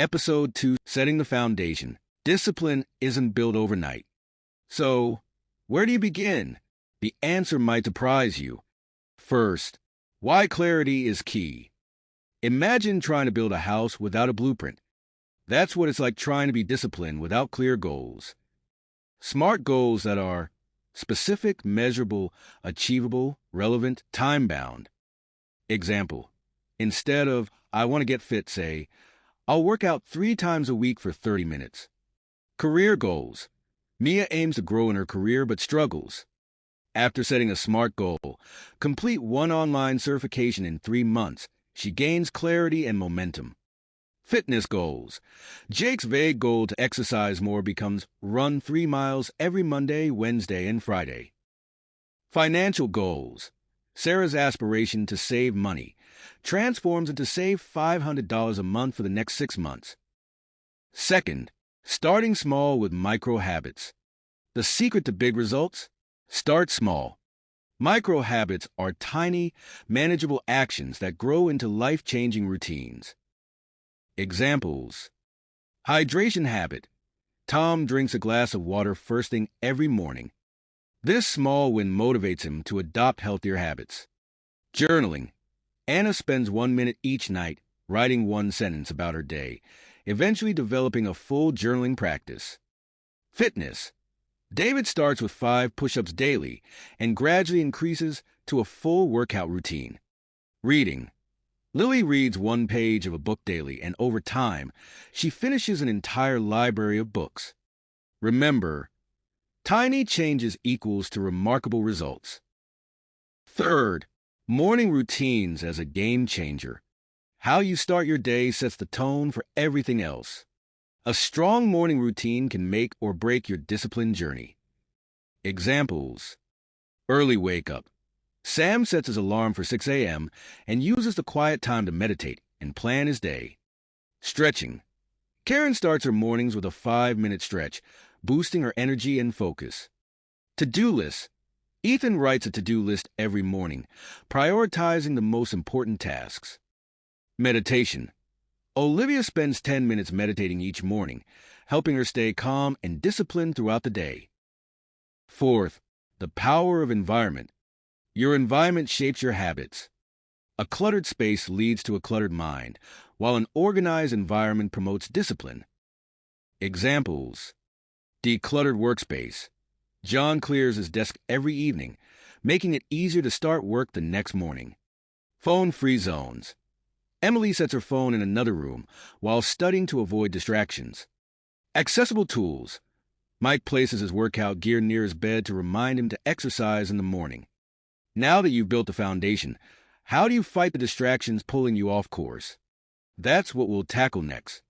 Episode 2, Setting the Foundation. Discipline isn't built overnight. So, where do you begin? The answer might surprise you. First, why clarity is key. Imagine trying to build a house without a blueprint. That's what it's like trying to be disciplined without clear goals. Smart goals that are specific, measurable, achievable, relevant, time-bound. Example, instead of, I want to get fit, say, I'll work out 3 times a week for 30 minutes. Career goals. Mia aims to grow in her career but struggles. After setting a SMART goal, complete 1 online certification in 3 months, she gains clarity and momentum. Fitness goals. Jake's vague goal to exercise more becomes run 3 miles every Monday, Wednesday, and Friday. Financial goals. Sarah's aspiration to save money transforms into save $500 a month for the next 6 months. Second, starting small with micro habits. The secret to big results? Start small. Micro habits are tiny, manageable actions that grow into life-changing routines. Examples. Hydration habit. Tom drinks a glass of water first thing every morning. This small win motivates him to adopt healthier habits. Journaling. Anna spends 1 minute each night writing 1 sentence about her day, eventually developing a full journaling practice. Fitness. David starts with 5 push-ups daily and gradually increases to a full workout routine. Reading. Lily reads 1 page of a book daily, and over time, she finishes an entire library of books. Remember, tiny changes equals to remarkable results. Third, morning routines as a game changer. How you start your day sets the tone for everything else. A strong morning routine can make or break your discipline journey. Examples. Early wake-up. Sam sets his alarm for 6 a.m. and uses the quiet time to meditate and plan his day. Stretching. Karen starts her mornings with a 5-minute stretch, boosting her energy and focus. To-do list. Ethan writes a to-do list every morning, prioritizing the most important tasks. Meditation. Olivia spends 10 minutes meditating each morning, helping her stay calm and disciplined throughout the day. Fourth, the power of environment. Your environment shapes your habits. A cluttered space leads to a cluttered mind, while an organized environment promotes discipline. Examples. Decluttered workspace. John clears his desk every evening, making it easier to start work the next morning. Phone-free zones. Emily sets her phone in another room while studying to avoid distractions. Accessible tools. Mike places his workout gear near his bed to remind him to exercise in the morning. Now that you've built the foundation, how do you fight the distractions pulling you off course? That's what we'll tackle next.